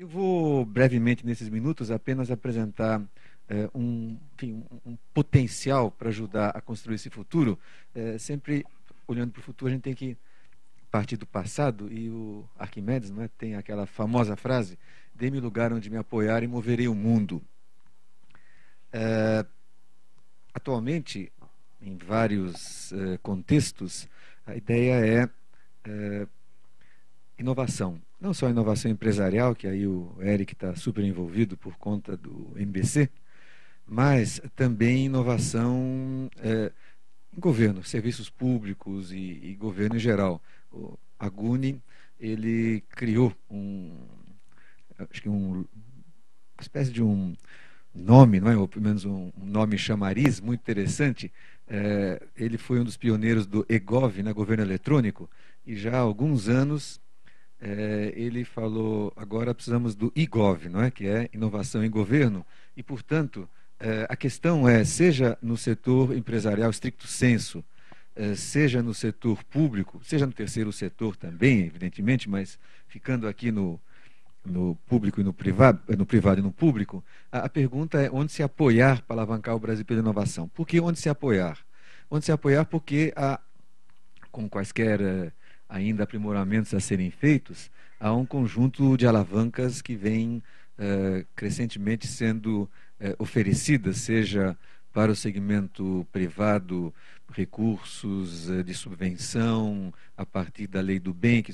Eu vou brevemente, nesses minutos, apenas apresentar um potencial para ajudar a construir esse futuro. Sempre olhando para o futuro, a gente tem que partir do passado, e o Arquimedes, não é, tem aquela famosa frase: dê-me lugar onde me apoiar e moverei o mundo. Atualmente, em vários contextos, a ideia é inovação. Não só inovação empresarial, que aí o Eric está super envolvido por conta do MBC, mas também inovação em governo, serviços públicos e governo em geral. O Aguni, ele criou acho que uma espécie de um nome, não é? Ou pelo menos um nome chamariz muito interessante. Ele foi um dos pioneiros do EGOV, né, governo eletrônico, e já há alguns anos ele falou: agora precisamos do IGOV, não é? Que é inovação em governo, e, portanto, a questão é, seja no setor empresarial stricto sensu, seja no setor público, seja no terceiro setor também, evidentemente, mas ficando aqui no público e no privado e no público, a pergunta é onde se apoiar para alavancar o Brasil pela inovação. Por que onde se apoiar? Onde se apoiar porque com quaisquer ainda aprimoramentos a serem feitos, há um conjunto de alavancas que vem crescentemente sendo oferecidas, seja para o segmento privado, recursos de subvenção a partir da lei do bem, que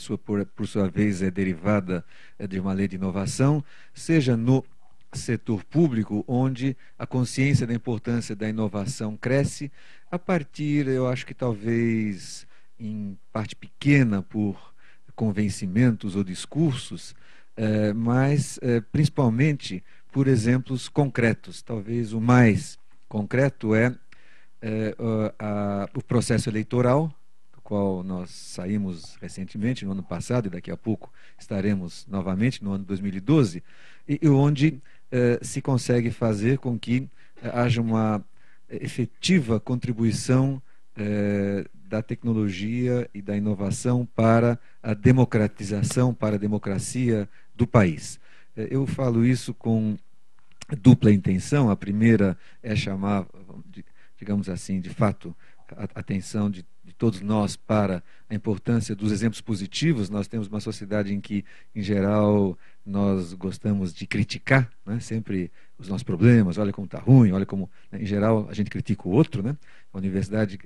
por sua vez é derivada de uma lei de inovação, seja no setor público, onde a consciência da importância da inovação cresce, a partir, eu acho que talvez em parte pequena por convencimentos ou discursos, mas principalmente por exemplos concretos. Talvez o mais concreto é o processo eleitoral, do qual nós saímos recentemente, no ano passado, e daqui a pouco estaremos novamente, no ano de 2012, e onde se consegue fazer com que haja uma efetiva contribuição da tecnologia e da inovação para a democratização, para a democracia do país. Eu falo isso com dupla intenção. A primeira é chamar, digamos assim, de fato, a atenção de todos nós para a importância dos exemplos positivos. Nós temos uma sociedade em que, em geral, nós gostamos de criticar, né, sempre os nossos problemas. Olha como está ruim, olha como, né, em geral, a gente critica o outro, né? A universidade,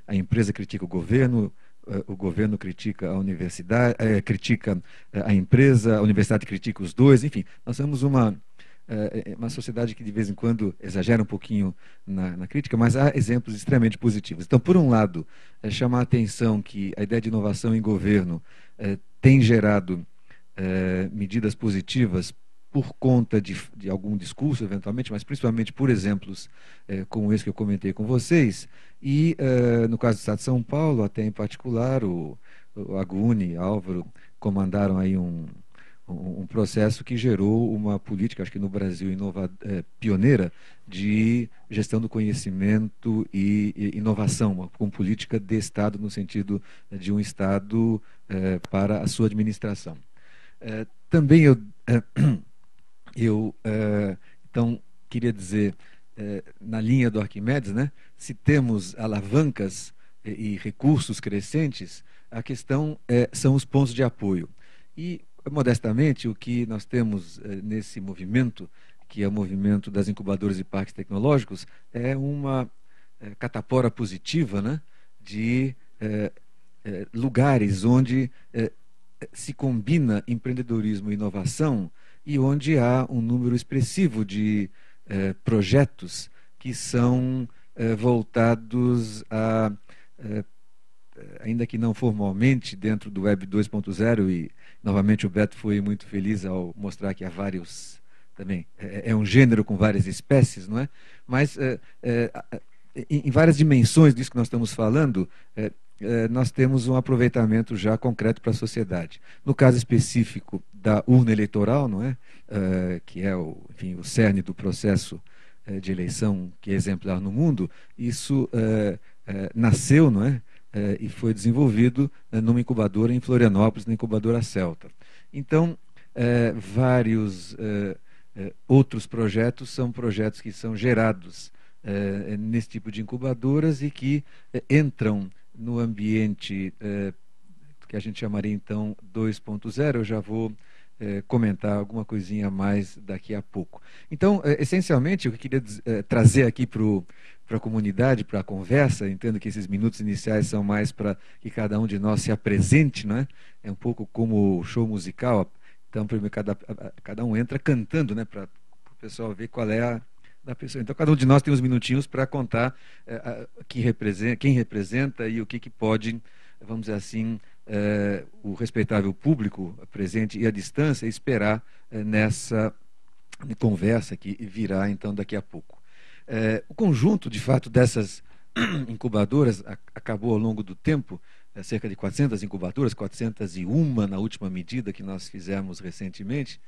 a empresa critica o governo critica a universidade, critica a empresa, a universidade critica os dois. Enfim, nós temos uma sociedade que de vez em quando exagera um pouquinho na crítica, mas há exemplos extremamente positivos. Então, por um lado, chamar a atenção que a ideia de inovação em governo tem gerado medidas positivas por conta de algum discurso, eventualmente, mas principalmente por exemplos como esse que eu comentei com vocês, e no caso do Estado de São Paulo, até em particular, o Aguni, Álvaro, comandaram aí um processo que gerou uma política, acho que no Brasil, pioneira, de gestão do conhecimento e inovação, com política de Estado, no sentido de um Estado para a sua administração. Também então, queria dizer, na linha do Arquimedes, né, se temos alavancas e recursos crescentes, a questão são os pontos de apoio. E, modestamente, o que nós temos nesse movimento, que é o movimento das incubadoras e parques tecnológicos, é uma catapora positiva, né, de lugares onde se combina empreendedorismo e inovação, e onde há um número expressivo de projetos que são voltados ainda que não formalmente, dentro do Web 2.0, e novamente o Beto foi muito feliz ao mostrar que há vários, também, é um gênero com várias espécies, não é? Mas em várias dimensões disso que nós estamos falando, nós temos um aproveitamento já concreto para a sociedade. No caso específico da urna eleitoral, não é? Que é enfim, o cerne do processo de eleição que é exemplar no mundo, isso nasceu, não é? E foi desenvolvido numa incubadora em Florianópolis, na incubadora Celta. Então, vários outros projetos são projetos que são gerados nesse tipo de incubadoras e que entram no ambiente que a gente chamaria então 2.0. Eu já vou comentar alguma coisinha a mais daqui a pouco. Então, essencialmente, o que eu queria trazer aqui para a comunidade, para a conversa, entendo que esses minutos iniciais são mais para que cada um de nós se apresente, não é? É um pouco como show musical. Então, primeiro, cada um entra cantando, né, para o pessoal ver qual é a da pessoa. Então, cada um de nós tem uns minutinhos para contar quem representa e o que pode, vamos dizer assim, o respeitável público presente e à distância esperar nessa conversa que virá, então, daqui a pouco. O conjunto, de fato, dessas incubadoras acabou ao longo do tempo, cerca de 400 incubadoras, 401 na última medida que nós fizemos recentemente,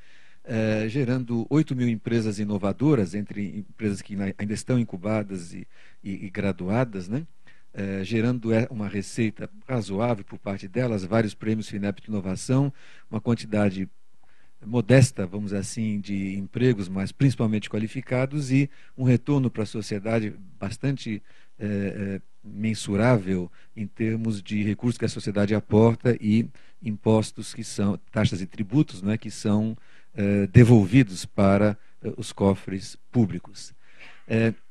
gerando 8.000 empresas inovadoras, entre empresas que ainda estão incubadas e graduadas, né? Gerando uma receita razoável por parte delas, vários prêmios FINEP de inovação, uma quantidade modesta, vamos dizer assim, de empregos, mas principalmente qualificados, e um retorno para a sociedade bastante mensurável em termos de recursos que a sociedade aporta e impostos que são, taxas e tributos, né, que são devolvidos para os cofres públicos.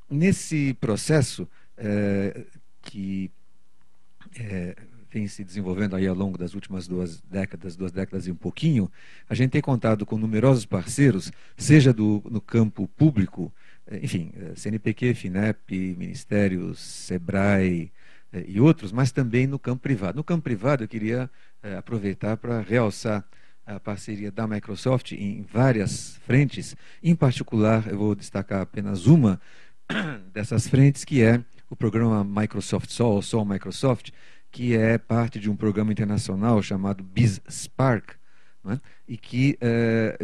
Nesse processo que vem se desenvolvendo aí ao longo das últimas duas décadas e um pouquinho, a gente tem contado com numerosos parceiros, seja no campo público, enfim, CNPq, FINEP, Ministérios, SEBRAE e outros, mas também no campo privado. No campo privado, eu queria aproveitar para realçar a parceria da Microsoft em várias frentes. Em particular, eu vou destacar apenas uma dessas frentes, que é o programa Microsoft Sol, Sol Microsoft, que é parte de um programa internacional chamado BizSpark, né? E que,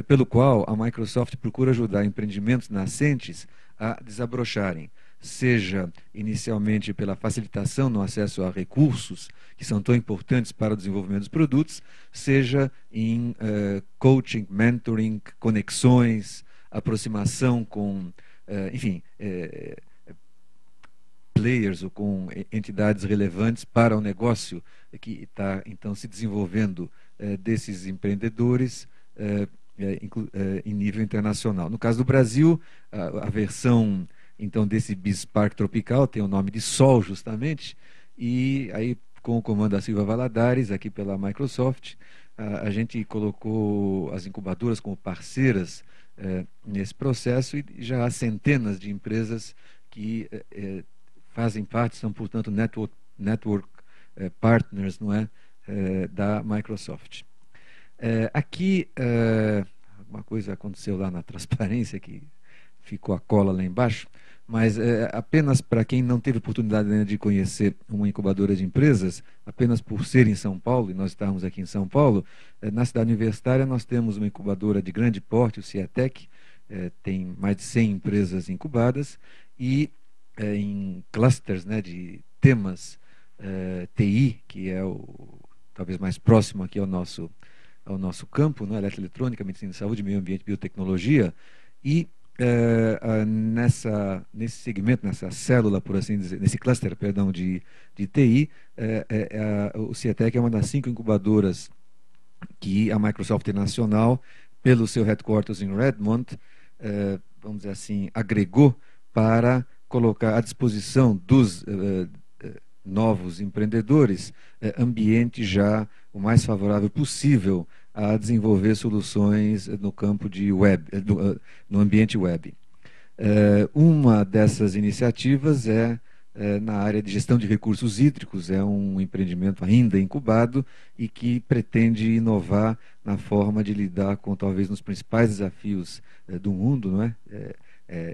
pelo qual a Microsoft procura ajudar empreendimentos nascentes a desabrocharem, seja inicialmente pela facilitação no acesso a recursos que são tão importantes para o desenvolvimento dos produtos, seja em coaching, mentoring, conexões, aproximação com, enfim, players ou com entidades relevantes para o negócio que está, então, se desenvolvendo desses empreendedores em nível internacional. No caso do Brasil, a versão, então, desse BizSpark Tropical tem o nome de Sol, justamente, e aí, com o comando da Silva Valadares, aqui pela Microsoft, a gente colocou as incubadoras como parceiras nesse processo, e já há centenas de empresas que fazem parte, são, portanto, network partners, não é, da Microsoft. Aqui, uma coisa aconteceu lá na transparência, que ficou a cola lá embaixo, mas apenas para quem não teve oportunidade ainda de conhecer uma incubadora de empresas, apenas por ser em São Paulo, e nós estamos aqui em São Paulo, na cidade universitária nós temos uma incubadora de grande porte, o Ciatec, tem mais de 100 empresas incubadas, e em clusters, né, de temas TI, que é talvez mais próximo aqui ao nosso campo, né, eletroeletrônica, medicina de saúde, meio ambiente, biotecnologia, e nesse segmento, nessa célula, por assim dizer, nesse cluster, perdão, de TI, o Ciatec é uma das 5 incubadoras que a Microsoft Internacional, pelo seu headquarters em Redmond, vamos dizer assim, agregou para colocar à disposição dos novos empreendedores ambiente já o mais favorável possível a desenvolver soluções no campo de web, no ambiente web. Uma dessas iniciativas na área de gestão de recursos hídricos, é um empreendimento ainda incubado e que pretende inovar na forma de lidar com talvez nos principais desafios do mundo, não é?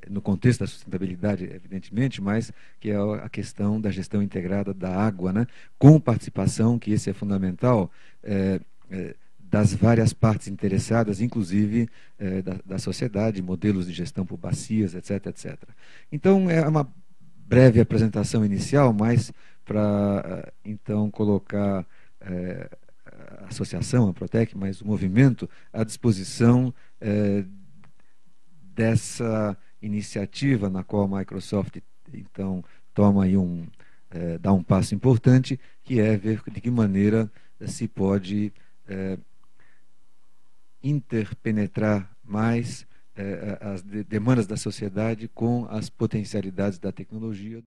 No contexto da sustentabilidade, evidentemente, mas que é a questão da gestão integrada da água, né? Com participação, que esse é fundamental, das várias partes interessadas, inclusive da sociedade, modelos de gestão por bacias, etc, etc. Então, é uma breve apresentação inicial, mas para, então, colocar a associação, a Protec, mas o movimento, à disposição dessa iniciativa na qual a Microsoft, então, toma aí dá um passo importante, que é ver de que maneira se pode interpenetrar mais as demandas da sociedade com as potencialidades da tecnologia.